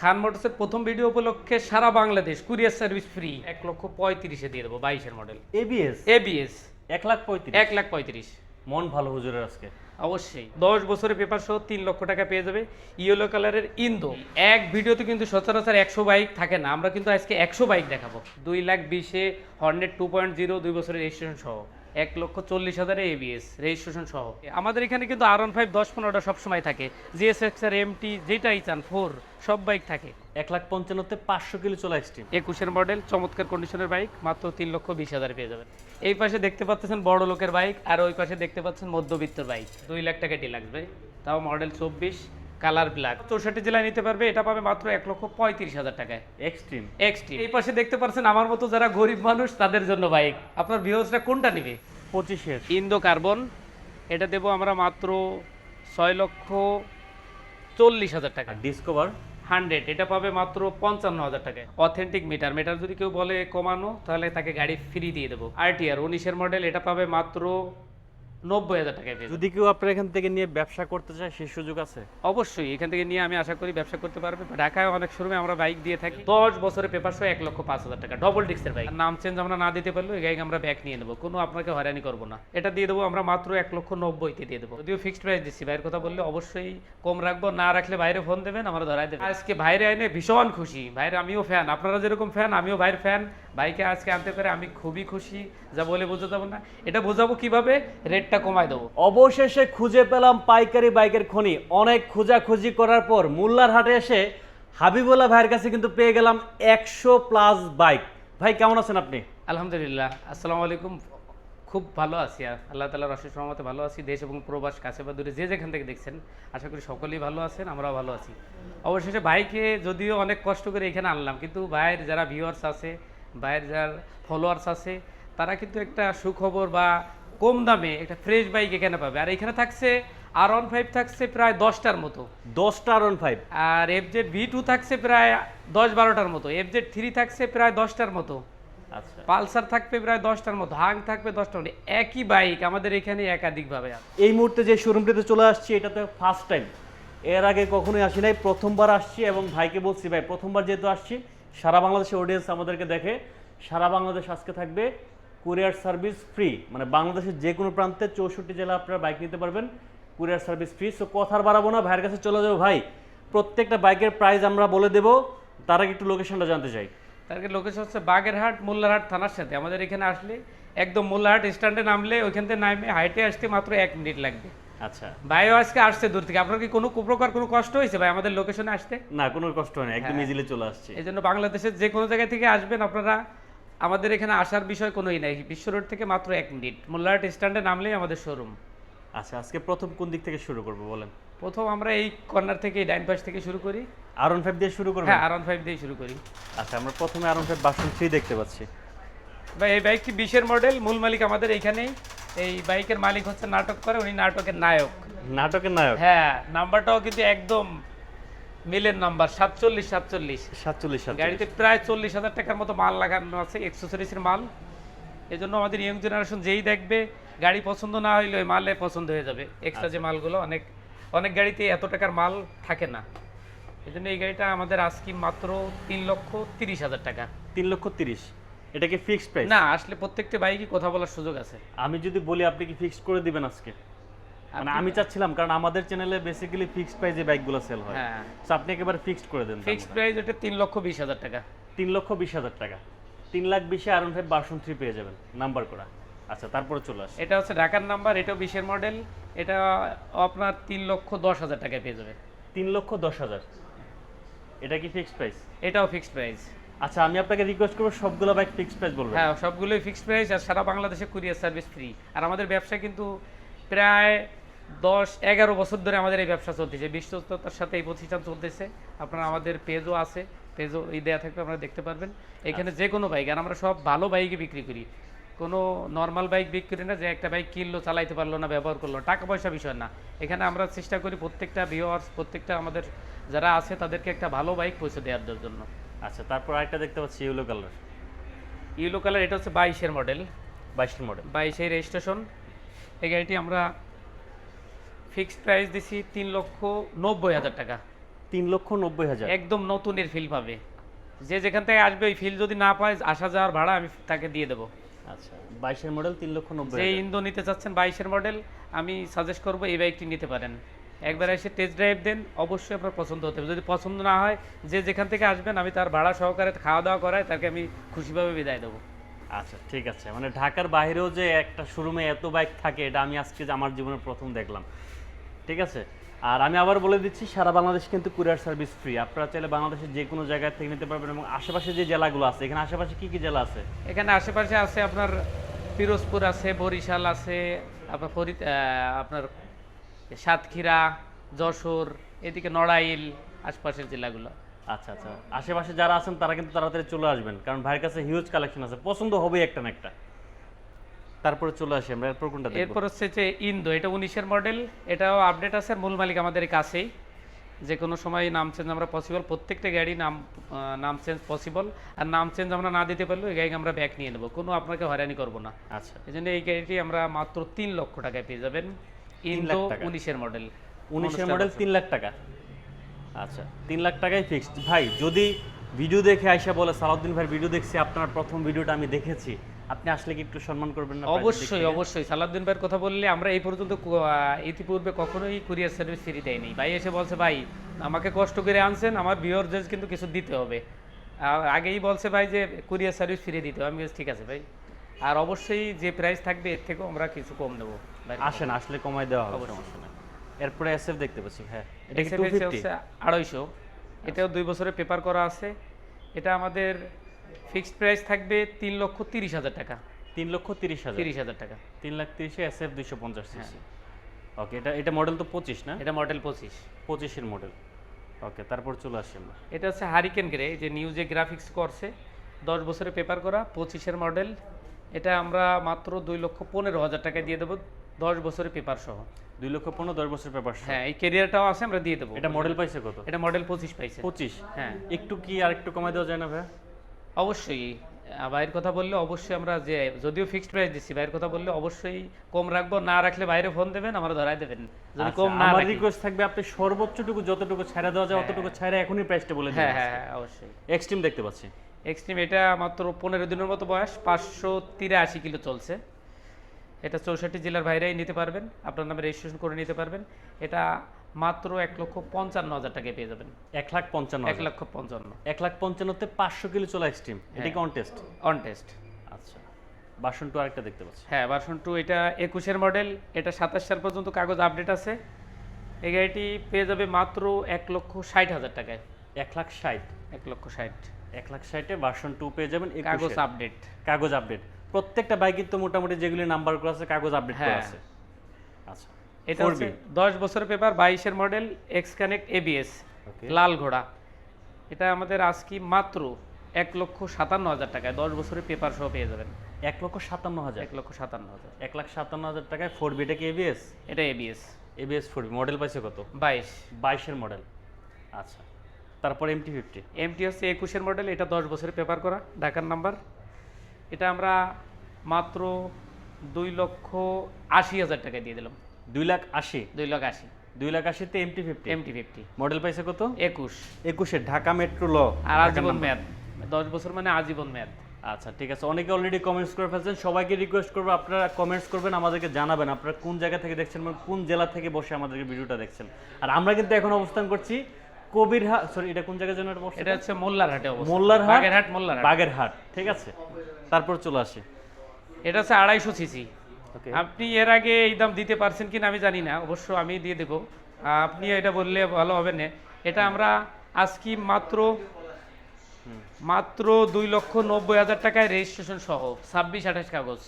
খান মোটরসের প্রথম ভিডিও উপলক্ষে সারা Bangladesh courier service free 1,35,000 দিয়ে দেবো, 22-এর মডেল এবিএস এবিএস 1,35,000 1,35,000। মন ভালো হুজুরের আজকে। অবশ্যই 10 বছরের পেপার সহ 3 লক্ষ টাকা পেয়ে যাবে। ইয়েলো কালারের ইন্দো। এক ভিডিওতে কিন্তু সচরাচর 100 বাইক থাকে না, আমরা কিন্তু আজকে 100 বাইক দেখাবো। 2,20,000 হর্নেট 2.0 2 বছরের রেজিস্ট্রেশন সহ 1,40,000 এবিএস রেজিস্ট্রেশন সহ। আমাদের এখানে কিন্তু R15 10-15টা সবসময় থাকে, জিএসএক্স আর এমটি যেটাই চান 4 সব বাইক থাকে। 1,55,000 500 কিলো চলা এক্সট্রিম 21-এর মডেল চমৎকার কন্ডিশনের বাইক, মাত্র 3,20,000 পেয়ে যাবেন। এই পাশে দেখতে পাচ্ছেন বড় লোকের বাইক, আর ওই পাশে দেখতে পাচ্ছেন মধ্যবিত্তের বাইক। 2 লাখ টাকা লাগবে, তাও মডেল 24 কালার ব্ল্যাক। 64 জেলায় নিতে পারবে, এটা পাবে মাত্র 1,35,000 টাকায় এক্সট্রিম। এই পাশে দেখতে পাচ্ছেন আমার মতো যারা গরিব মানুষ তাদের জন্য বাইক। আপনার ভিউয়ার্সরা কোনটা নেবে? 25-এর ইন্দো কার্বন, এটা দেবো আমরা মাত্র 6,40,000 টাকা। ডিসকভার 100 এটা পাবে মাত্র 55,000 টাকায়। অথেন্টিক মিটার যদি কেউ বলে কমানো, তাহলে তাকে গাড়ি ফ্রি দিয়ে দেবো। আরটিআর 19-এর মডেল, এটা পাবে মাত্র 90,000 টাকায় পেয়ে যাবে। যদি কেউ আপনার এখান থেকে নিয়ে ব্যবসা করতে চায় সেই সুযোগ আছে? অবশ্যই এখান থেকে নিয়ে আমি আশা করি ব্যবসা করতে পারবে। ঢাকায় অনেক শোরুমে আমরা বাইক দিয়ে থাকি। 10 বছরের পেপার সহ 1,05,000 টাকা, ডবল ডিস্কের বাইক। নাম চেঞ্জ আমরা না দিতে পারলেও এই গাড়ি আমরা ব্যাক নিয়ে নেবো, কোনো আপনাকে হয়রানি করবো না। এটা দিয়ে দেবো আমরা মাত্র 1,90,000 দিয়ে দেবো। যদিও ফিক্সড প্রাইস দিচ্ছি, বাইরের কথা বললে অবশ্যই কম রাখবো, না রাখলে বাইরে ফোন দেবেন, আমরা ধরাই দেবেন। আজকে বাইরে আইনে ভীষণ খুশি, বাইরে আমিও ফ্যান, আপনারা যেরকম ফ্যান আমিও বাইরের ফ্যান। বাইকে আজকে আনতে পারে আমি খুবই খুশি, যা বলে বোঝা যাবো না। এটা বোঝাবো কিভাবে, রেটটা কমায় দেবো। অবশেষে খুঁজে পেলাম পাইকারি বাইকের খনি। অনেক খোঁজাখুঁজি করার পর মোল্লার হাটে এসে হাবিবুল্লাহ ভাইয়ের কাছে কিন্তু পেয়ে গেলাম 100+ বাইক। ভাই কেমন আছেন আপনি? আলহামদুলিল্লাহ, আসসালামু আলাইকুম। খুব ভালো আছি, আর আল্লাহ তাআলার অশেষ রহমতে ভালো আছি। দেশ এবং প্রবাস কাছে বা দূরে যে যেখান থেকে দেখছেন, আশা করি সকলেই ভালো আছেন, আমরাও ভালো আছি। অবশেষে ভাইকে যদিও অনেক কষ্ট করে এখানে আনলাম, কিন্তু ভাইয়ের যারা ভিউয়ার্স আছে, ভাইয়ের যারা ফলোয়ার্স আছে, তারা কিন্তু একটা সুখবর বা কম দামে একটা ফ্রেশ বাইক এখানে পাবে। আর এখানে থাকছে R15 থাকছে প্রায় 10টার মতো, 10টা R15, আর FZ V2 থাকছে প্রায় 10-12টার মতো, FZ3 থাকছে প্রায় 10টার মতো, আচ্ছা পালসার থাকবে প্রায় 10টার মতো, হাং থাকবে 10টার মতো। একই বাইক আমাদের এখানে একাধিকভাবে আছে। এই মুহূর্তে যে শোরুমটিতে চলে আসছি এটা তো ফার্স্ট টাইম, এর আগে কখনোই আসি নাই, প্রথমবার আসছি। এবং ভাইকে বলছি ভাই প্রথমবার যেহেতু আসছি, সারা বাংলাদেশের অডিয়েন্স আমাদেরকে দেখে, সারা বাংলাদেশ আজকে থাকবে কুরিয়ার সার্ভিস ফ্রি, মানে বাংলাদেশের যে কোনো প্রান্তে 64 জেলা আপনারা বাইক নিতে পারবেন, কুরিয়ার সার্ভিস ফ্রি। সো কথা আর বাড়াবো না, ভাইয়ের কাছে চলে যাবো। ভাই প্রত্যেকটা বাইকের প্রাইস আমরা বলে দেবো, তার আগে একটু লোকেশনটা জানতে চাই। তার লোকেশন হচ্ছে বাগেরহাট মোল্লারহাট থানার সাথে। আমাদের এখানে আসলে একদম মোল্লারহাট স্ট্যান্ডে নামলে ওইখান থেকে নামে হাইটে আসতে মাত্র 1 মিনিট লাগবে। আচ্ছা ভাইও আজকে আসছে দূর থেকে, আপনার কি কোনো প্রকার কোনো কষ্ট হয়েছে ভাই আমাদের লোকেশনে আসতে? না, কোনো কষ্ট হয় না, একদম হ্যাঁ। ইজিলি চলে আসছি। এই জন্য বাংলাদেশের যে কোনো জায়গা থেকে আসবেন আপনারা, আমাদের এখানে আসার বিষয় কোনোই নাই। বিশ্ব রোড থেকে মাত্র 1 মিনিট, মোল্লারহাট স্ট্যান্ডে নামলেই আমাদের শোরুম। আচ্ছা আজকে প্রথম কোন দিক থেকে শুরু করবো বলেন? প্রথম আমরা এই কর্নার থেকে, এই ডাইন পাশ থেকে শুরু করি। R15 দিয়ে শুরু করবো? হ্যাঁ, R15 দিয়ে শুরু করি। আচ্ছা আমরা প্রথমে R15 ভার্সন 3 দেখতে পাচ্ছি। ভাই এই বাইকটি 20-এর মডেল, মূল মালিক আমাদের এইখানেই। এই বাইকের মালিক হচ্ছে নাটক করে, উনি নাটকের নায়ক। নাটকের নায়ক? হ্যাঁ, নাম্বারটাও কিন্তু একদম মিলের নাম্বার 4747। 47 গাড়িতে প্রায় 40,000 টাকার মতো মাল লাগানো আছে, এক্সেসরিজের মাল। এই জন্য আমাদের ইয়ং জেনারেশন যেই দেখবে, গাড়ি পছন্দ না হইলে ওই মালে পছন্দ হয়ে যাবে। এক্সট্রা যে মালগুলো অনেক অনেক গাড়িতে এত টাকার মাল থাকে না, এই জন্য এই গাড়িটা আমাদের আজকে মাত্র 3,30,000 টাকা। 3,30,000? এটা কি ফিক্সড প্রাইস? না, আসলে প্রত্যেকটা বাইকই কথা বলার সুযোগ আছে। আমি যদি বলি আপনি কি ফিক্সড করে দিবেন আজকে? মানে আমি চাচ্ছিলাম, কারণ আমাদের চ্যানেলে বেসিক্যালি ফিক্সড প্রাইসে বাইকগুলো সেল হয়। হ্যাঁ, সো আপনি একেবারে ফিক্সড করে দেন। ফিক্সড প্রাইস এটা 3,20,000 টাকা। 3,20,000 টাকা, 3,20,000 R15 ভার্সন 3 পেয়ে যাবেন, নাম্বার করা। আচ্ছা তারপরে চলে আসে। এটা হচ্ছে ঢাকার নাম্বার, এটাও 20-এর মডেল, এটা আপনার 3,10,000 টাকায় পেয়ে যাবে। 3,10,000? এটা কি ফিক্সড প্রাইস? এটাও ফিক্সড প্রাইস। আচ্ছা আমি আপনাকে রিকোয়েস্ট করবো সবগুলো বাইক ফিক্সড প্রাইস বলবেন। হ্যাঁ, সবগুলোই ফিক্সড প্রাইস, আর সারা বাংলাদেশে কুরিয়ার সার্ভিস ফ্রি। আর আমাদের ব্যবসা কিন্তু প্রায় 10-11 বছর ধরে আমাদের এই ব্যবসা চলতেছে, বিশ্বস্ততার সাথে এই প্রতিষ্ঠান চলতেছে। আপনারা আমাদের পেজও আছে, পেজও এই দেওয়া থাকবে, আপনারা দেখতে পারবেন। এখানে যে কোনো বাইক, আর আমরা সব ভালো বাইকই বিক্রি করি, কোনো নর্মাল বাইক বিক্রি করি না যে একটা বাইক কিনলো, চালাইতে পারলো না, ব্যবহার করলো, টাকা পয়সা বিষয় না। এখানে আমরা চেষ্টা করি প্রত্যেকটা ভিউয়ার্স, প্রত্যেকটা আমাদের যারা আছে তাদেরকে একটা ভালো বাইক পৌঁছে দেওয়ার জন্য। আচ্ছা তারপর আরেকটা দেখতে পাচ্ছি ইয়েলো কালার। ইয়েলো কালার, এটা হচ্ছে 22-এর মডেল। 22-এর মডেল, 22-এর রেজিস্ট্রেশন। এই গাড়িটি আমরা ফিক্সড প্রাইস দিছি 3,90,000 টাকা। 3,90,000 একদম নতুনের ফিল পাবে। যে যেখান থেকে আসবে ওই ফিল যদি না পায়, আসা যাওয়ার ভাড়া আমি তাকে দিয়ে দেবো। আচ্ছা 22-এর মডেল যে 3,90,000। ইন্দো নিতে চাচ্ছেন 22-এর মডেল, আমি সাজেস্ট করবো এই বাইকটি নিতে পারেন। একবার এসে টেস্ট ড্রাইভ দেন, অবশ্যই আপনার পছন্দ হতে হবে। যদি পছন্দ না হয়, যে যেখান থেকে আসবেন আমি তার ভাড়া সহকারে খাওয়া দাওয়া করায় তাকে আমি খুশিভাবে বিদায় দেবো। আচ্ছা ঠিক আছে, মানে ঢাকার বাইরেও যে একটা শোরুমে এত বাইক থাকে এটা আমি আজকে আমার জীবনে প্রথম দেখলাম। ঠিক আছে, আর আমি আবার বলে দিচ্ছি সারা বাংলাদেশ কিন্তু কুরিয়ার সার্ভিস ফ্রি। আপনারা চাইলে বাংলাদেশের যে কোনো জায়গা থেকে নিতে পারবেন। এবং আশেপাশে যে জেলাগুলো আছে, এখানে আশেপাশে কি কি জেলা আছে? এখানে আশেপাশে আছে আপনার পিরোজপুর আছে, বরিশাল আছে, আপনার আপনার সাতক্ষীরা, যশোর, এদিকে নড়াইল, আশপাশের জেলাগুলো। আচ্ছা আচ্ছা, আশেপাশে যারা আছেন তারা কিন্তু তাড়াতাড়ি চলে আসবেন, কারণ ভাইয়ের কাছে হিউজ কালেকশন আছে, পছন্দ হবে একটা না একটা। তারপরে চলে আসি আমরা, এরপর কোনটা দেখব? এরপর হচ্ছে যে ইন্দো, এটা 19-এর মডেল, এটাও আপডেট আছে। মূল মালিক আমাদের কাছেই, যে কোনো সময় নাম চেঞ্জ আমরা পসিবল, প্রত্যেকটা গাড়ি নাম চেঞ্জ পসিবল। আর নাম চেঞ্জ আমরা না দিতে পারলেও এই গাড়ি আমরা ব্যাক নিয়ে নেবো, কোনো আপনাকে হয়রানি করবো না। আচ্ছা, এই জন্য এই গাড়িটি আমরা মাত্র 3 লক্ষ টাকায় পেয়ে যাবেন। ইন্দো 19-এর মডেল। 19-এর মডেল 3 লাখ টাকা। আচ্ছা 3 লাখ টাকায় ফিক্সড। ভাই যদি ভিডিও দেখে আইসা বলে সালাউদ্দিন ভাইয়ের ভিডিও দেখছি, আপনার প্রথম ভিডিওটা আমি দেখেছি, আপনি আসলে কি একটু সম্মান করবেন না? অবশ্যই অবশ্যই, সালাউদ্দিন ভাইয়ের কথা বললে, আমরা এই পর্যন্ত ইতিপূর্বে কখনোই কুরিয়ার সার্ভিস ফ্রি দেয়নি। ভাই এসে বলছে ভাই আমাকে কষ্ট করে আনছেন, আমার ভিউয়ারদের কিন্তু কিছু দিতে হবে। আগেই বলছে ভাই যে কুরিয়ার সার্ভিস ফ্রি দিতে হবে। আমি বলছি ঠিক আছে ভাই, আর অবশ্যই যে প্রাইস থাকবে এর থেকেও আমরা কিছু কম দেবো। আসেন, আসলে কমাই দেওয়া হবে, অবশ্যই। সমস্যা নাই। এরপরে এসএফ দেখতে পাচ্ছি। হ্যাঁ, এটা কি এক্সএফএস 250? হচ্ছে 250, এটাও 2 বছরের পেপার করা আছে। এটা আমাদের ফিক্সড প্রাইস থাকবে 3,30,000 টাকা। 3,30,000। 30,000 টাকা। 3,30,000 এসএফ 250 হ্যাঁ। সিসি। ওকে, এটা মডেল তো 25 না? এটা মডেল 25। 25-এর মডেল। ওকে, তারপর চলে আসি আমরা। এটা হচ্ছে হারিকেন গ্রে, যে নিউ যে গ্রাফিক্স করছে, 10 বছরের পেপার করা, 25-এর মডেল। এটা আমরা মাত্র 2,15,000 টাকায় দিয়ে দেবো, 10 বছরের পেপার সহ। 2,15,000 10 বছর পেপার। হ্যাঁ, এই ক্যারিয়ারটাও আছে, আমরা দিয়ে দেবো। এটা মডেল পাইছে কত? এটা মডেল 25 পাইছে। 25? হ্যাঁ একটু কি আর একটু কমাই দেওয়া যায় না ভাই? অবশ্যই। ভাইয়ের কথা বললে অবশ্যই আমরা, যে যদিও ফিক্সড প্রাইস দিচ্ছি, ভাইয়ের কথা বললে অবশ্যই কম রাখবো। না রাখলে বাইরে ফোন দেবেন, আমরা ধরাই দেবেন যদি আচ্ছা, কম না আমার রাখি। রিকোয়েস্ট থাকবে আপনি সর্বোচ্চটুকু যতটুকু ছাড়া দেওয়া যায় অতটুকু ছাড়া এখনই প্রাইসটা বলে দিন। হ্যাঁ হ্যাঁ হ্যাঁ, অবশ্যই। এক্সট্রিম দেখতে পাচ্ছি। এক্সট্রিম, এটা মাত্র 15 দিনের মতো বয়স, 583 কিলো চলছে। এটা 64 জেলার বাইরেই নিতে পারবেন, আপনার নামে রেজিস্ট্রেশন করে নিতে পারবেন। এটা মাত্র 1,55,000 টাকায় পেয়ে যাবেন। 1,55,000। 1,55,000 1,55,000-তে 500 কিলো চলা এক্সট্রিম, এটা কি অন টেস্ট? On test. আচ্ছা, ভার্সন 2 আরেকটা দেখতে পাচ্ছি। হ্যাঁ, ভার্সন 2, এটা 21-এর মডেল। এটা 27 সাল পর্যন্ত কাগজ আপডেট আছে। এই গাড়িটি পেয়ে যাবে মাত্র 1,60,000 টাকায়। 1,60,000। 1,60,000 1,60,000-এ ভার্সন 2 পেয়ে যাবেন। কাগজ 21-এর আপডেট। কাগজ আপডেট। প্রত্যেকটা বাইকের তো মোটামুটি যেগুলি নাম্বার করা আছে কাগজ আপডেট করা হ্যাঁ। আছে। আচ্ছা, এটা হচ্ছে 10 বছরের পেপার, 22-এর model, X connect ABS, okay. লাল ঘোড়া। এটা আমাদের আজকে মাত্র 1,57,000 টাকায় 10 বছরের পেপার সহ পেয়ে যাবেন। 1,57,000। 1,57,000। 1,57,000 টাকায় 4B। এটা কি এবিএস? এটা এবিএস। ABS 4B। মডেল পাইছে কত? 22। 22-এর মডেল। আচ্ছা, তারপর MT-50। এমটি হচ্ছে 21-এর মডেল, এটা 10 বছরের পেপার করা, ঢাকার নাম্বার। এটা আমরা মাত্র 2,80,000 টাকায় দিয়ে দিলাম। 2,80,000। 2,80,000। 2,80,000-তে MT-50। MT-50 মডেল পাইছে কত? 21। 21-এ ঢাকা মেট্রো ল। আর আজীবন মেয়াদ, 10 বছর মানে আজীবন মেয়াদ। আচ্ছা ঠিক আছে, অনেকে অলরেডি কমেন্টস করে ফেলছেন। সবাইকে রিকোয়েস্ট করবো আপনারা কমেন্টস করবেন, আমাদেরকে জানাবেন আপনারা কোন জায়গা থেকে দেখছেন এবং কোন জেলা থেকে বসে আমাদেরকে ভিডিওটা দেখছেন। আর আমরা কিন্তু এখন অবস্থান করছি কবিরহাট, সরি এটা কোন জায়গার জন্য এটা বসছে? এটা হচ্ছে মোল্লারহাটে অবস্থিত। মোল্লারহাট। বাগেরহাট, মোল্লারহাট। বাগেরহাট, ঠিক আছে। তারপর চলে আসি। এটা হচ্ছে 250 সিসি। ওকে, আপনি এর আগে এই দাম দিতে পারছেন কিনা আমি জানি না, অবশ্য আমি দিয়ে দেবো। আপনি এটা বললে ভালো হবে না। এটা আমরা আজকে মাত্র 2,90,000 টাকায় রেজিস্ট্রেশন সহ, 26-28 কাগজ,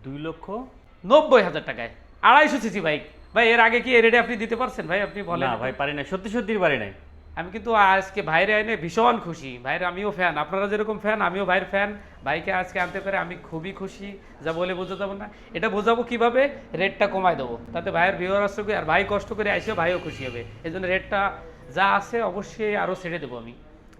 2,90,000 টাকায় 250 সিসি বাইক। ভাই এর আগে কি এই রেটে আপনি দিতে পারছেন ভাই? আপনি বলেন। না ভাই পারি না, সত্যি সত্যি পারি নাই। আমি কিন্তু আজকে ভাইরে এনে ভীষণ খুশি। ভাইয়ের আমিও ফ্যান, আপনারা যেরকম ফ্যান আমিও ভাইয়ের ফ্যান। ভাইকে আজকে আনতে পারে আমি খুবই খুশি, যা বলে বোঝাতে যাবো না। এটা বোঝাবো কিভাবে, রেটটা কমায় দেবো, তাতে ভাইয়ের ভিউয়ার আসবে আর ভাই কষ্ট করে আসে, ভাইও খুশি হবে। এই জন্য রেটটা যা আছে অবশ্যই আরও ছেড়ে দেবো আমি।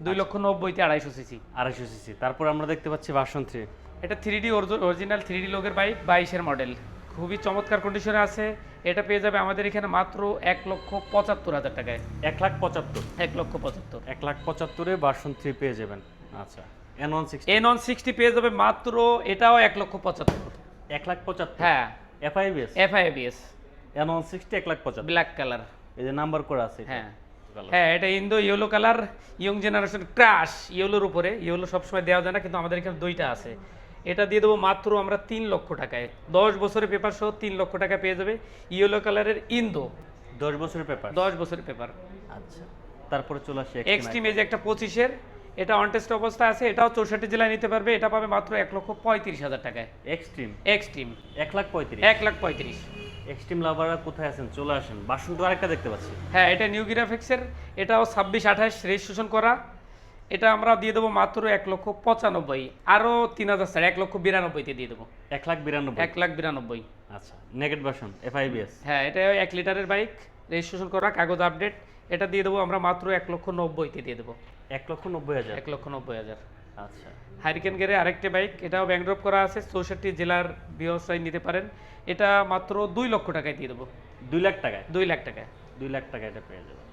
2,90,000-তে 250 সিসি। 250 সিসি। তারপর আমরা দেখতে পাচ্ছি ভার্সন 3। এটা 3D অরিজিনাল 3D লোগের বাইক, 22-এর মডেল, খুবই চমৎকার কন্ডিশনে আছে। এটা পেয়ে যাবে আমাদের এখানে মাত্র 1,75,000 টাকায়। 1,75,000 1,75,000। 1,75,000-এ ভার্সন 3 পেয়ে যাবেন। আচ্ছা, N160 N160 পেয়ে যাবে মাত্র, এটাও 1,75,000। 1,75,000। হ্যাঁ, FIBS FIBS N160 1,75,000। Black colour. এই যে নাম্বার করা আছে এটা। হ্যাঁ হ্যাঁ, এটা ইন্দো yellow colour, young generation crush ইয়েলোর উপরে। ইয়েলো সবসময় দেওয়া যায় না, কিন্তু আমাদের এখানে দুইটা আছে। এটা দিয়ে দেবো মাত্র আমরা 3 লক্ষ টাকায়। 10 বছরের পেপার সহ 3 লক্ষ টাকা পেয়ে যাবে ইয়েলো কালারের ইন্দো। 10 বছরের পেপার। 10 বছরের পেপার। আচ্ছা, তারপরে চলে আসি এক্সট্রিম এই যে একটা 25-এর, এটা অনটেস্ট অবস্থা আছে, এটাও 64 জেলায় নিতে পারবে। এটা পাবে মাত্র 1,35,000 টাকায়। Extreme extreme 1,35,000। 1,35,000। এক্সট্রিম লাভাররা কোথায় আছেন চলে আসেন। বাসন তো আরেকটা দেখতে পাচ্ছি। হ্যাঁ, এটা নিউ গ্রাফিক্সের, এটাও 26-28 রেজিস্ট্রেশন করা। এটা আমরা দিয়ে দেবো মাত্র 1,95,000। আরও 3,000 ছাড় 1,92,000-তে দিয়ে দেবো। 1,92,000। 1,92,000। আচ্ছা, নেগেট ভার্সন FIBS। হ্যাঁ, এটা 1 লিটারের বাইক, রেজিস্ট্রেশন করা, কাগজ আপডেট। এটা দিয়ে দেবো আমরা মাত্র 1,90,000-তে দিয়ে দেবো। 1,90,000। 1,90,000। আচ্ছা, হারিকেন গেরে আরেকটি বাইক, এটাও ব্যাংড্রপ করা আছে, 64 জেলার ব্যবসায়ী নিতে পারেন। এটা মাত্র 2 লক্ষ টাকায় দিয়ে দেবো। 2 লাখ টাকায়। 2 লাখ টাকায়। 2 লাখ টাকা এটা পেয়ে যাবেন।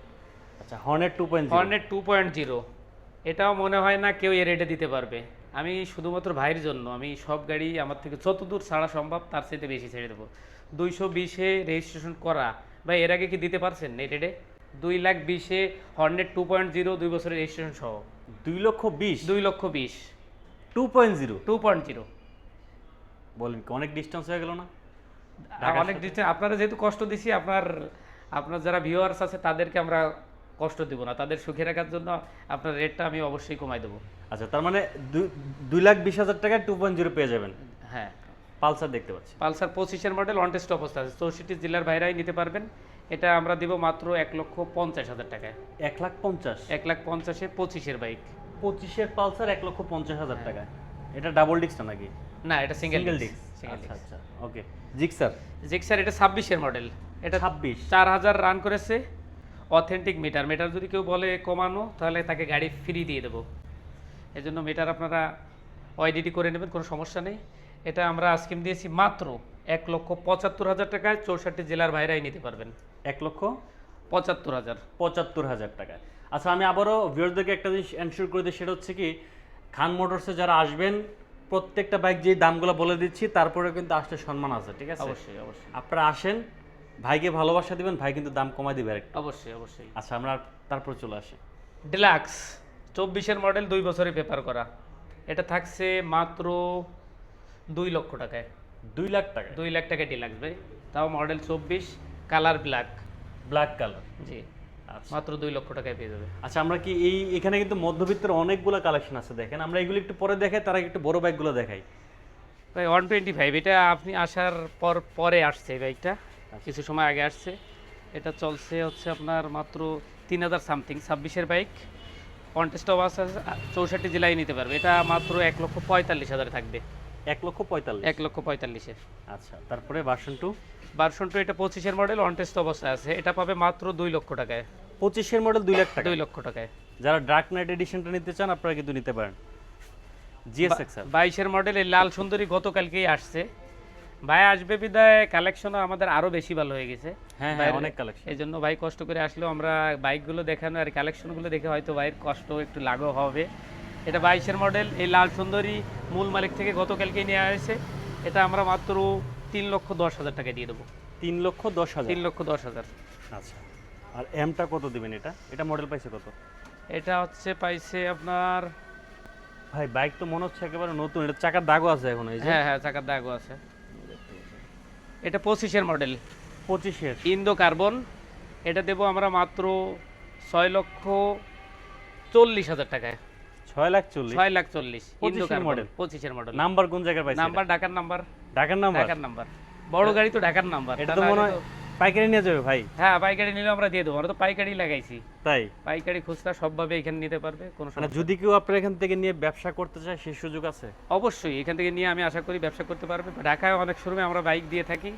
আচ্ছা, হর্নেট 2.0। হর্নেট 2.0, এটাও মনে হয় না কেউ এ রেটে দিতে পারবে। আমি শুধুমাত্র ভাইয়ের জন্য আমি সব গাড়ি আমার থেকে যতদূর ছাড়া সম্ভব তার চাইতে বেশি ছেড়ে দেবো। 220-এ রেজিস্ট্রেশন করা, ভাই এর আগে কি দিতে পারছেন এই রেটে? 2,20,000-এ হর্নেট 2.0, 2 বছরের রেজিস্ট্রেশন সহ। 2,20,000। 2,20,000। 2.0 2.0 বলেন কি অনেক ডিসটেন্স হয়ে গেল না? অনেক ডিস্টেন্স। আপনারা যেহেতু কষ্ট দিছি, আপনার যারা ভিউয়ার্স আছে তাদেরকে আমরা কষ্ট দিব না, তাদের সুখে রাখার জন্য আপনার রেটটা আমি অবশ্যই কমাই দেবো। আচ্ছা, তার মানে 2,20,000 টাকায় 2.0 পেয়ে যাবেন। হ্যাঁ, পালসার দেখতে পাচ্ছি। পালসার 25-এর মডেল অনটেস্ট অবস্থা আছে, 64 জেলার বাইরেই নিতে পারবেন। এটা আমরা দিব মাত্র 1,50,000 টাকায়। 1,50,000। 1,50,000-এ 25-এর বাইক। 25-এর পালসার 1,50,000 টাকায়। এটা ডাবল ডিস্কটা নাকি? না, এটা সিঙ্গেল সিঙ্গেল ডিস্ক। ডিস্ক। আচ্ছা আচ্ছা, ওকে। জিক্সার। জিক্সার এটা 26-এর মডেল। এটা 26। 4,000 রান করেছে। অথেন্টিক মিটার যদি কেউ বলে কমানো, তাহলে তাকে গাড়ি ফ্রি দিয়ে দেবো। এজন্য মিটার আপনারা ওয়াইডিটি করে নেবেন, কোনো সমস্যা নেই। এটা আমরা স্কিম দিয়েছি মাত্র 1,75,000 টাকায়, 64 জেলার বাইরেই নিতে পারবেন। 1,75,000। 1,75,000 টাকায়। আচ্ছা, আমি আবারও ভিউয়ারদেরকে একটা জিনিস এনশিওর করে দিই, সেটা হচ্ছে কি খান মোটরসে যারা আসবেন প্রত্যেকটা বাইক যে দামগুলো বলে দিচ্ছি, তারপরে কিন্তু আসলে সম্মান আছে, ঠিক আছে? অবশ্যই অবশ্যই আপনারা আসেন, ভাইকে ভালোবাসা দিবেন, ভাই কিন্তু দাম কমাই দিবে আরেকটু। অবশ্যই অবশ্যই। আচ্ছা, আমরা তারপর চলে আসি। ডিলাক্স 24-এর মডেল, 2 বছরের পেপার করা। এটা থাকছে মাত্র 2 লক্ষ টাকায়। 2 লাখ টাকা। 2 লাখ টাকায় ডিলাক্স ভাই, তাও model 24, colour black. Black colour. জি, আচ্ছা মাত্র 2 লক্ষ টাকায় পেয়ে যাবে। আচ্ছা, আমরা কি এখানে কিন্তু মধ্যবিত্তের অনেকগুলো কালেকশন আছে, দেখেন আমরা এগুলো একটু পরে দেখাই, তার আগে একটু বড় বাইকগুলো দেখাই। ভাই 125, এটা আপনি আসার পরে আসছে এই বাইকটা, কিছু সময় আগে আসছে। এটা চলছে হচ্ছে আপনার মাত্র 3,000 সামথিং, 26-এর বাইক। কন্টেস্ট অবস্থা 64 জেলায় নিতে পারবে। এটা মাত্র 1,45,000 থাকবে। 1,45,000। 1,45,000-এ। আচ্ছা, তারপরে ভার্সন 2। ভার্সন 2 এটা 25-এর মডেল, অনটেস্ট অবস্থায় আছে। এটা পাবে মাত্র 2 লক্ষ টাকায়। 25-এর মডেল 2 লাখ টাকা। 2 লক্ষ টাকায়। যারা ডার্ক নাইট এডিশনটা নিতে চান আপনারা কিন্তু নিতে পারেন। GSX-R 22-এর মডেল, এই লাল সুন্দরী গতকালকেই আসছে। ভাই আসবে বিদায় কালেকশনও আমাদের আরো বেশি ভালো হয়ে গেছে। হ্যাঁ হ্যাঁ, অনেক কালেকশন। এই জন্য ভাই কষ্ট করে আসলেও আমরা বাইকগুলো দেখানো আর কালেকশনগুলো দেখে হয়তো ভাইয়ের কষ্ট একটু লাঘব হবে। এটা 22-এর মডেল, এই লাল সুন্দরী মূল মালিক থেকে গতকালকেই নেওয়া হয়েছে। এটা আমরা মাত্র 3,10,000 টাকা দিয়ে দেবো। 3,10,000। 3,10,000। আচ্ছা, আর এমটা কত দিবেন? এটা মডেল পাইছে কত? এটা হচ্ছে পাইছে আপনার, ভাই বাইক তো মনে হচ্ছে একেবারে নতুন, এটা চাকার দাগও আছে এখন, এই যে। হ্যাঁ হ্যাঁ, চাকার দাগও আছে। এটা 25-এর মডেল, 25-এর ইন্দো কার্বন। এটা দেবো আমরা মাত্র 6,40,000 টাকায়। 6,40,000। 6,40,000 ইন্দো 25-এর মডেল, মডেল। 25-এর মডেল। নাম্বার কোন জায়গায় পাইছেন? নাম্বার ঢাকার নাম্বার। ঢাকার নাম্বার। ঢাকার নাম্বার, বড় গাড়ি তো ঢাকার নাম্বার। এটা তো মনে হয় পাইকারি নিয়ে যাবে ভাই। হ্যাঁ, পাইকারি নিলে আমরা দিয়ে দেবো, আমরা তো পাইকারি লাগাইছি। তাই পাইকারি খুচরা সবভাবে এখানে নিতে পারবে, কোনো মানে সমস্যা যদি কেউ আপনার এখান থেকে নিয়ে ব্যবসা করতে চায় সেই সুযোগ আছে? অবশ্যই এখান থেকে নিয়ে আমি আশা করি ব্যবসা করতে পারবে। ঢাকায় অনেক শোরুমে আমরা বাইক দিয়ে থাকি,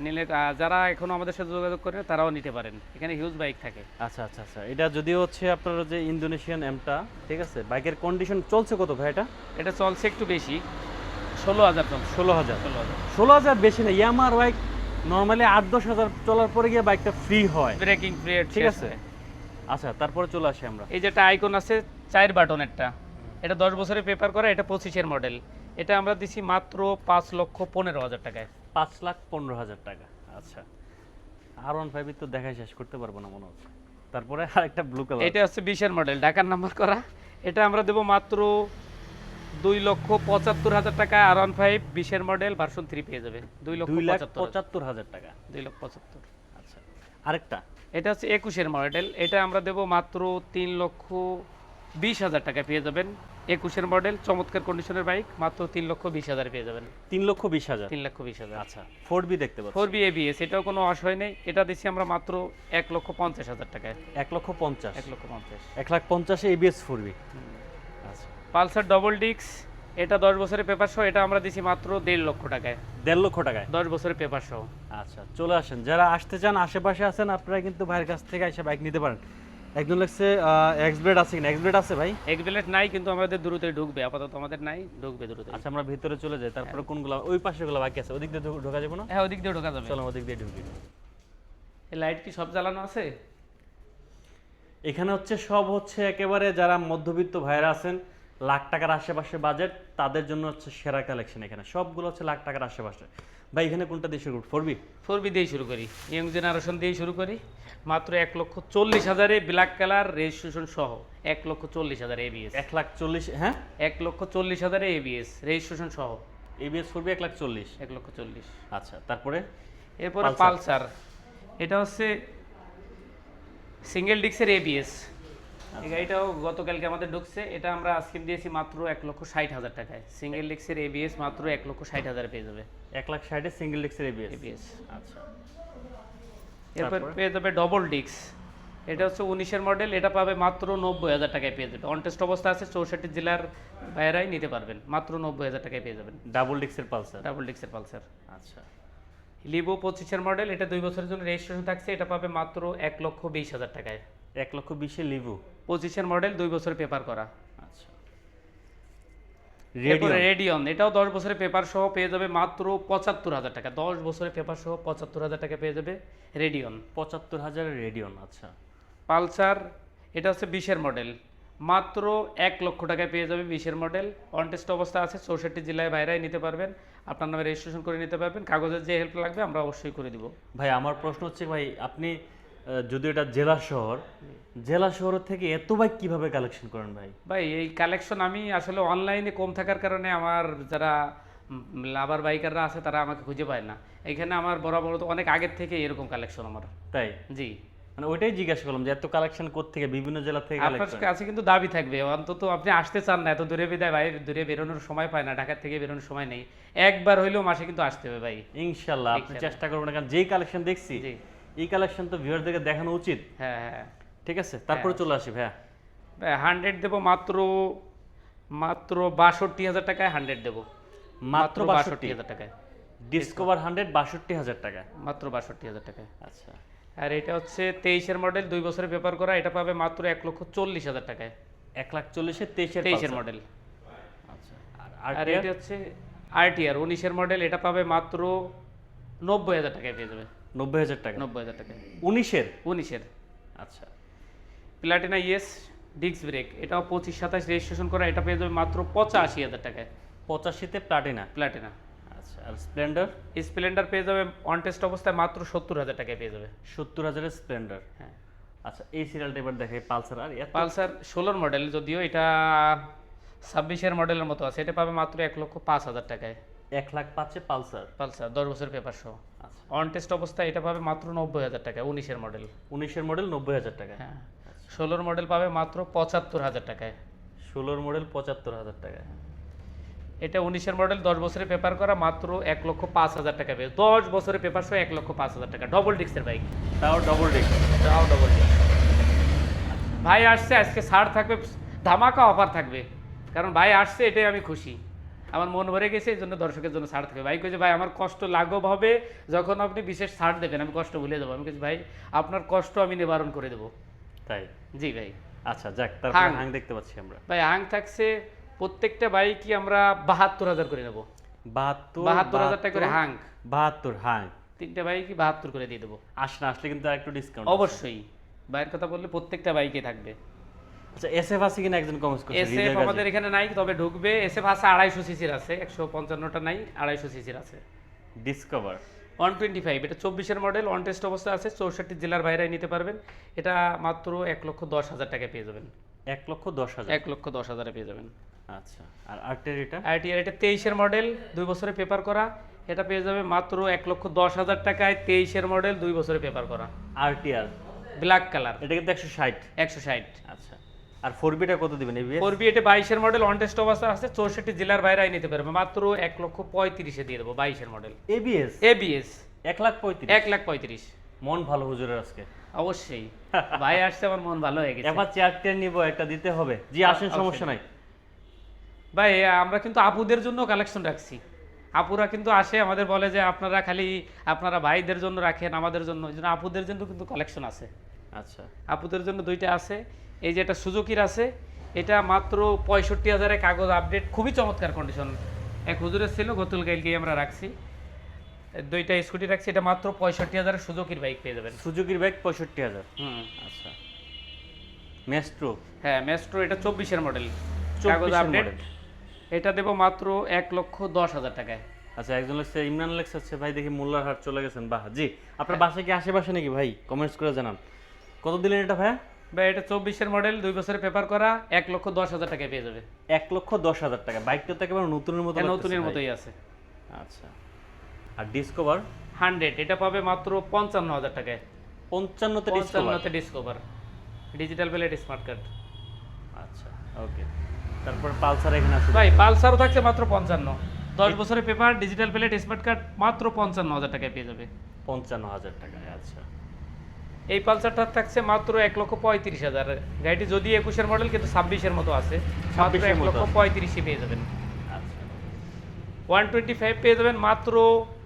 নিলে যারা এখনো আমাদের সাথে যোগাযোগ করে তারাও নিতে পারেন, এখানে হিউজ বাইক থাকে। আচ্ছা আচ্ছা আচ্ছা, এটা যদিও হচ্ছে আপনার যে ইন্দোনেশিয়ান এমটা, ঠিক আছে, বাইকের কন্ডিশন চলছে কত ভাই এটা? এটা চলছে একটু বেশি, 16,000 চলছে। 16,000। 16,000। 16,000 বেশি না, ইয়ামার বাইক নরমালি 8-10 হাজার চলার পরে গিয়ে বাইকটা ফ্রি হয়। ব্রেকিং পিরিয়ড ঠিক আছে। আচ্ছা, তারপরে চলে আসি আমরা। এই যে একটা আইকন আছে 4 বাটনেরটা, এটা 10 বছরের পেপার করা, এটা 25-এর মডেল। এটা আমরা দিছি মাত্র 5,15,000 টাকায়। 5,15,000 টাকা। আচ্ছা, R15 তো দেখাই শেষ করতে পারবো না মনে হচ্ছে। তারপরে আরেকটা ব্লু কালার। এটা হচ্ছে 20-এর মডেল, ঢাকার নাম্বার করা। এটা আমরা দেবো মাত্র 2,75,000 টাকা। R15 20-এর মডেল ভার্সন 3 পেয়ে যাবে 2,75,000 টাকা। 2,75,000। আচ্ছা, আরেকটা এটা হচ্ছে 21-এর মডেল, এটা আমরা দেবো মাত্র 3,20,000 টাকা পেয়ে যাবেন। 21-এর মডেল, চমৎকার কন্ডিশনের বাইক, মাত্র 3,20,000 পেয়ে যাবেন। 3,20,000। 3,20,000। আচ্ছা, 4B দেখতে পাচ্ছি। 4B ABS, এটাও কোনো অসহায় নেই। এটা দিচ্ছি আমরা মাত্র 1,50,000 টাকায়। 1,50,000। 1,50,000। 1,50,000 ABS 4B। আচ্ছা, পালসার ডবল ডিক্স, এটা 10 বছরের পেপার সহ, এটা আমরা দিছি মাত্র 1.5 লক্ষ টাকায়। 1.5 লক্ষ টাকায় 10 বছরের পেপার সহ। আচ্ছা, চলে আসেন। যারা আসতে চান, আশেপাশে আছেন, আপনারা কিন্তু ভাইয়ের কাছ থেকে এসে বাইক নিতে পারেন। একজন লাগছে এক্সব্লেড আছে কিনা? এক্সব্লেড আছে ভাই? এক্সবেলেট নাই, কিন্তু আমাদের দ্রুতই ঢুকবে, আপাতত আমাদের নাই, ঢুকবে দ্রুত। আচ্ছা, আমরা ভিতরে চলে যাই। তারপরে কোনগুলো? ওই পাশেগুলো বাকি আছে, ওদিক দিয়ে ঢোকা যাবে না? হ্যাঁ, ওদিক দিয়ে ঢোকা যাবে। চলো ওদিক দিয়ে ঢুকি। এই লাইট কি সব জ্বালানো আছে? এখানে হচ্ছে সব হচ্ছে একেবারে যারা মধ্যবিত্ত ভাইরা আছেন, লাখ টাকার আশেপাশে বাজেট, তাদের জন্য হচ্ছে সেরা কালেকশন। এখানে সবগুলো হচ্ছে লাখ টাকার আশেপাশে। ভাই, এখানে কোনটা দিয়ে শুরু? 4B? 4B দিয়েই শুরু করি, ইয়ং জেনারেশন দিয়েই শুরু করি। মাত্র 1,40,000-এ ব্ল্যাক কালার রেজিস্ট্রেশন সহ। 1,40,000 ABS। 1,40,000? হ্যাঁ, 1,40,000-এ ABS রেজিস্ট্রেশন সহ। ABS 4B 1,40,000। 1,40,000। আচ্ছা, তারপরে এরপরে পালসার, এটা হচ্ছে সিঙ্গেল ডিক্সের ABS। এই গাড়িটাও গতকালকে আমাদের ঢুকছে, এটা আমরা আজকে দিয়েছি মাত্র 1,60,000 টাকায়। সিঙ্গেল ডিক্সের ABS মাত্র 1,60,000 পেয়ে যাবে। 1,60,000 সিঙ্গেল ডিস্কের ABS। ABS। আচ্ছা, এরপর তারপরে? পেয়ে যাবে ডবল ডিক্স, এটা হচ্ছে 19-এর মডেল, এটা পাবে মাত্র 90,000 টাকায় পেয়ে যাবে। অনটেস্ট অবস্থা আছে, 64 জেলার বাইরেই নিতে পারবেন, মাত্র 90,000 টাকায় পেয়ে যাবেন। ডাবল ডিস্কের পালসার। ডাবল ডিক্সের পালসার। আচ্ছা, লিভো 25-এর মডেল, এটা 2 বছরের জন্য রেজিস্ট্রেশন থাকছে, এটা পাবে মাত্র 1,20,000 টাকায়। 1,20,000 লিভু। 25-এর মডেল, 2 বছরের পেপার করা। আচ্ছা, এরপরে রেডিয়ন, এটাও 10 বছরের পেপার সহ পেয়ে যাবে মাত্র 75,000 টাকা। 10 বছরের পেপার সহ 75,000 টাকা পেয়ে যাবে রেডিয়ন। 75,000 রেডিয়ন। আচ্ছা, পালসার, এটা হচ্ছে 20-এর মডেল, মাত্র 1 লক্ষ টাকায় পেয়ে যাবে 20-এর মডেল। অনটেস্ট অবস্থা আছে, 64 জেলায় বাইরে নিতে পারবেন, আপনার নামে রেজিস্ট্রেশন করে নিতে পারবেন। কাগজের যে হেল্প লাগবে আমরা অবশ্যই করে দিব। ভাই আমার প্রশ্ন হচ্ছে, ভাই আপনি যদি এটা জেলা শহর, জেলা শহর থেকে এত বাইক কিভাবে কালেকশন করেন ভাই? ভাই এই কালেকশন আমি আসলে অনলাইনে কম থাকার কারণে আমার যারা লাভার বাইকাররা আছে তারা আমাকে খুঁজে পায় না। এখানে আমার বরাবর তো অনেক আগের থেকে এরকম কালেকশন আমার। তাই? জি, মানে ওইটাই জিজ্ঞাসা করলাম যে এত কালেকশন থেকে বিভিন্ন জেলা থেকে আপনার কালেকশন। কাছে কিন্তু দাবি থাকবে, অন্তত আপনি আসতে চান না, এত দূরে বিদায় ভাই, দূরে বেরোনোর সময় পায় না, ঢাকা থেকে বেরোনোর সময় নেই, একবার হইলেও মাসে কিন্তু আসতে হবে ভাই। ইনশাআল্লাহ আপনি চেষ্টা করবেন, কারণ যেই কালেকশন দেখছি জি, এই কালেকশন তো ভিউয়ারদেরকে দেখানো উচিত। হ্যাঁ হ্যাঁ। ঠিক আছে, তারপরে চলে আসি ভাইয়া। ভাই 100 দেবো মাত্র 62,000 টাকায় 100 দেবো, মাত্র 62,000 টাকায়। ডিসকভার 100 62,000 টাকা। মাত্র 62,000 টাকায়। আচ্ছা, আর এটা হচ্ছে 23-এর মডেল, 2 বছরের পেপার করা, এটা পাবে মাত্র 1,40,000 টাকায়। 1,40,000 23-এর 23-এর মডেল। আচ্ছা, আর এটা হচ্ছে RTR 19-এর মডেল, এটা পাবে মাত্র 90,000 টাকায় পেয়ে যাবে। 90,000 টাকা। 90,000 টাকায় 19-এর। 19-এর। আচ্ছা, প্লাটিনা ইএস ডিস্ক ব্রেক, এটাও 25-27 রেজিস্ট্রেশন করা, এটা পেয়ে যাবে মাত্র 85,000 টাকায়। 85-তে প্লাটিনা। প্লাটিনা। আচ্ছা, আর স্প্লেন্ডার? স্প্লেন্ডার পেয়ে যাবে অন টেস্ট অবস্থায় মাত্র 70,000 টাকায় পেয়ে যাবে। 70,000 এর স্প্লেন্ডার। হ্যাঁ। আচ্ছা, এই সিরিয়ালটা এবার দেখাই পালসার। আর পালসার 16-র মডেল, যদিও এটা 26-এর মডেলের মতো আছে, এটা পাবে মাত্র 1,05,000 টাকায়। 1,05,000 পালসার। পালসার 10 বছর পেপার সহ। আচ্ছা, অন টেস্ট অবস্থায় এটা পাবে মাত্র 90,000 টাকায়, 19-এর মডেল। 19-এর মডেল 90,000 টাকা। হ্যাঁ। 16-র মডেল পাবে মাত্র 75,000 টাকায়। 16-র মডেল 75,000 টাকা। এটা 19-এর মডেল, 10 বছরের পেপার করা, মাত্র 1,05,000 টাকা পেয়ে। 10 বছরের পেপার সহ 1,05,000 টাকা, ডবল ডিস্কের বাইক। তাও ডবল ডিস্ক। তাও ডবল ডিস্ক। ভাই আসছে, আজকে ছাড় থাকবে, ধামাকা অফার থাকবে, কারণ ভাই আসছে এটাই আমি খুশি, আমার মন ভরে গেছে, এই জন্য দর্শকের জন্য ছাড় থাকবে। ভাই কইছে ভাই আমার কষ্ট লাঘব হবে যখন আপনি বিশেষ ছাড় দেবেন, আমি কষ্ট ভুলে যাবো। আমি কইছি ভাই আপনার কষ্ট আমি নিবারণ করে দেবো। তাই? জি ভাই। আচ্ছা, যাক, তারপর হাং দেখতে পাচ্ছি আমরা। ভাই হাং থাকছে প্রত্যেকটা বাইকই আমরা 72,000 করে নেবো। 72 72,000 টাকা করে হাং। 72 হাং। তিনটা বাইকই 72 করে দিয়ে দেবো। আসলে কিন্তু একটু ডিসকাউন্ট অবশ্যই বাইরের কথা বললে প্রত্যেকটা বাইকে থাকবে। আচ্ছা এসএফ আছে কিনা একজন কমেন্টস করছে এসএফ হৃদয় গাজী। আমাদের এখানে নাই, তবে ঢুকবে। এসএফ আছে 250 সিসির আছে, 155টা নাই, 250 সিসির আছে। ডিসকভার 125 এটা 24-এর মডেল, অন টেস্ট অবস্থা আছে, 64 জেলার বাইরে নিতে পারবেন। এটা মাত্র 1,10,000 টাকায় পেয়ে যাবেন। 1,10,000 1,10,000 পেয়ে যাবেন। আচ্ছা আর আর্টেরিটা আইটিআর এটা 23-এর মডেল, 2 বছরে পেপার করা। এটা পেয়ে যাবে মাত্র 1,10,000 টাকায়, 23-এর মডেল, 2 বছরে পেপার করা, আরটিআর ব্ল্যাক কালার, এটা কিন্তু 160। 160। আচ্ছা আর 4বিটা কত দিবেন এবিএস? 4B এটা 22-এর মডেল, অন টেস্ট অবস্থা আছে, 64 জেলার বাইরে নিতে পারবে। মাত্র 1,35,000 দিয়ে দেবো, 22-এর মডেল, এবিএস এবিএস, 1,35,000। 1,35,000। মন ভালো হুজুরের আজকে। অবশ্যই ভাই আসছে, আমার মন ভালো হয়ে গেছে। এবার চেয়ারটা নিব, একটা দিতে হবে। জি আসেন, সমস্যা নাই ভাই আমরা কিন্তু আপুদের জন্য কালেকশন রাখছি। আপুরা কিন্তু আসে, আমাদের বলে যে আপনারা খালি আপনারা ভাইদের জন্য রাখেন, আমাদের জন্য। এই জন্য আপুদের জন্য কিন্তু কালেকশন আছে। আচ্ছা আপুদের জন্য 2টা আছে। এই যে এটা সুজুকির আছে, এটা মাত্র 65,000-এ কাগজ আপডেট, খুবই চমৎকার কন্ডিশন। এক হুজুরের ছিল, গতুল গাইলকে আমরা রাখছি। 2টা স্কুটি রাখছি, এটা মাত্র 65,000-এ সুজুকির বাইক পেয়ে যাবেন। সুজুকির বাইক 65,000। আচ্ছা মেস্ট্রো, হ্যাঁ মেস্ট্রো, এটা 24-এর মডেল, 24-এর কাগজ আপডেট। মডেল। এটা দেবো মাত্র 1,10,000 টাকায়। আচ্ছা একজন লেখছে, ইমরান লেখছে হচ্ছে ভাই দেখি মোল্লার হাট চলে গেছেন। বাহ জি, আপনার বাসা কি আশেপাশে নাকি ভাই? কমেন্টস করে জানান। কত দিলেন এটা ভাইয়া? ভাই এটা 24-এর মডেল, 2 বছরে পেপার করা, 1,10,000 টাকায় পেয়ে যাবে। 1,10,000 টাকা। বাইকটা তো একেবারে নতুনের মতো হ্যাঁ, লাগতেছে নতুনের ভাই। মতোই আছে। আচ্ছা আর ডিসকভার 100 এটা পাবে মাত্র 55,000 টাকায়। 55 তে ডিসকভার। 55-তে Discover, digital plate smart card. আচ্ছা ওকে। তারপর পালসার এখানে আছে ভাই পালসারও থাকছে মাত্র 55, 10 বছরের paper, digital plate smart card, মাত্র 55,000 টাকায় পেয়ে যাবে। 55,000 টাকায়। আচ্ছা এই পালসারটা থাকছে মাত্র 1,35,000। গাড়িটি যদি 21-এর মডেল কিন্তু 26-এর মতো আছে, মাত্র 26-এর মতো। 1,35,000 পেয়ে যাবেন। আচ্ছা 125 পেয়ে যাবেন মাত্র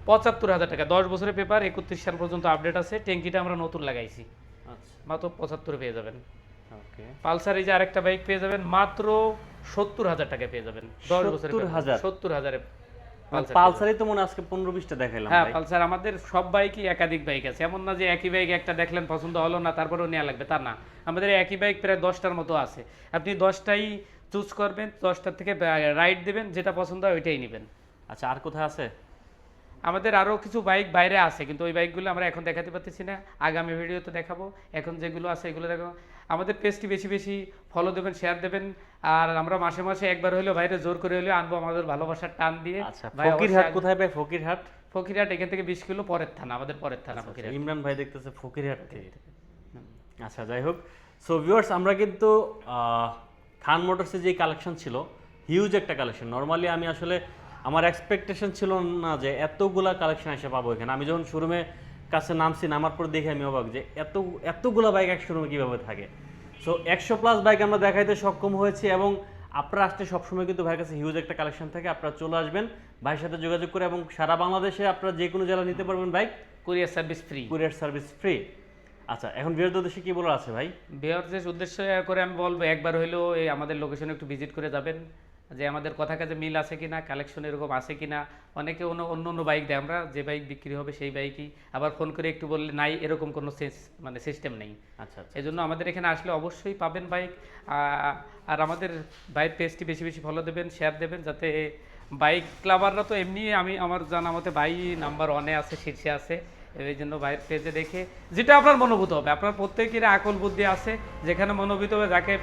75,000 টাকা, 10 বছরের পেপার, 31 সাল পর্যন্ত আপডেট আছে। ট্যাঙ্কিটা আমরা নতুন লাগাইছি, আচ্ছা মাত্র 75 পেয়ে যাবেন। ওকে। পালসার এই যে আরেকটা বাইক পেয়ে যাবেন মাত্র 70,000 টাকা পেয়ে যাবেন, 10 বছরের 70,000? 70,000-এ পালসারই তো মনে হয় আজকে 15-20টা দেখাইলাম হ্যাঁ ভাই। পালসার আমাদের সব বাইকই একাধিক বাইক আছে, এমন না যে একই বাইক একটা দেখলেন পছন্দ হলো না তারপরেও নেওয়া লাগবে, তা না। আমাদের একই বাইক প্রায় 10টার মতো আছে, আপনি 10টাই চুজ করবেন, 10টার থেকে রাইড দেবেন, যেটা পছন্দ হয় ওইটাই নেবেন। আচ্ছা আর কোথায় আছে? আমাদের আরও কিছু বাইক বাইরে আছে, কিন্তু ওই বাইকগুলো আমরা এখন দেখাতে পারতেছি না, আগামী ভিডিওতে দেখাবো। এখন যেগুলো আছে এগুলো দেখাবো। আমাদের পেজটি বেশি বেশি ফলো দেবেন, শেয়ার দেবেন, আর আমরা মাসে মাসে একবার হলেও বাইরে জোর করে হলেও আনবো, আমাদের ভালোবাসার টান দিয়ে। আচ্ছা ভাই ফকিরহাট অবশ্যই কোথায় ভাই? ফকিরহাট ফকিরহাট এখান থেকে 20 কিলো পরের থানা, আমাদের পরের থানা ফকিরহাট। ইমরান ভাই দেখতেছে ফকিরহাট থেকে। আচ্ছা যাই হোক, সো ভিউয়ার্স আমরা কিন্তু খান মোটরসের যে কালেকশন ছিল, হিউজ একটা কালেকশন। নর্মালি আমি আসলে আমার এক্সপেকটেশন ছিল না যে এতগুলা কালেকশন এসে পাবো এখানে। আমি যখন শোরুমে কাছে নামছি, নামার পর দেখে আমি অবাক যে এতগুলা বাইক এক শোরুমে কীভাবে থাকে। সো 100+ বাইক আমরা দেখাইতে সক্ষম হয়েছি, এবং আপনারা আসতে সবসময় কিন্তু ভাইয়ের কাছে হিউজ একটা কালেকশন থাকে। আপনারা চলে আসবেন ভাইয়ের সাথে যোগাযোগ করে, এবং সারা বাংলাদেশে আপনারা যে কোনো জেলা নিতে পারবেন bike, courier service free. Courier service free. আচ্ছা এখন বিয়ের উদ্দেশ্যে কি বলার আছে ভাই? বিয়ারদের উদ্দেশ্য করে আমি বলবো একবার হইলেও এই আমাদের লোকেশনে একটু ভিজিট করে যাবেন, যে আমাদের কথা কাজে মিল আছে কিনা, কালেকশন এরকম আছে কিনা। অনেকে অন্য অন্য বাইক দেয়, আমরা যে বাইক বিক্রি হবে সেই বাইকই আবার ফোন করে একটু বললে নাই, এরকম কোনো মানে সিস্টেম নেই। আচ্ছা আচ্ছা এই জন্য আমাদের এখানে আসলে অবশ্যই পাবেন বাইক। আর আমাদের বাইক পেজটি বেশি বেশি ফলো দেবেন, শেয়ার দেবেন, যাতে বাইক ক্লাবাররা তো এমনি আমার জানা মতে বাই নাম্বার 1-এ আছে, শীর্ষে আছে। এই জন্য বাইক পেজে দেখে যেটা আপনার মনোভূত হবে, আপনার প্রত্যেকের আকল বুদ্ধি আছে, যেখানে মনোভূত হবে যাকে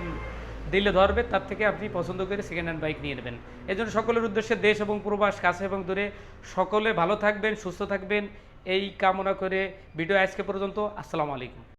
দিলে ধরবে তার থেকে আপনি পছন্দ করে সেকেন্ড হ্যান্ড বাইক নিয়ে নেবেন। এই জন্য সকলের উদ্দেশ্যে, দেশ এবং প্রবাস, কাছে এবং দূরে, সকলে ভালো থাকবেন, সুস্থ থাকবেন এই কামনা করে ভিডিও আজকে পর্যন্ত। আসসালামু আলাইকুম।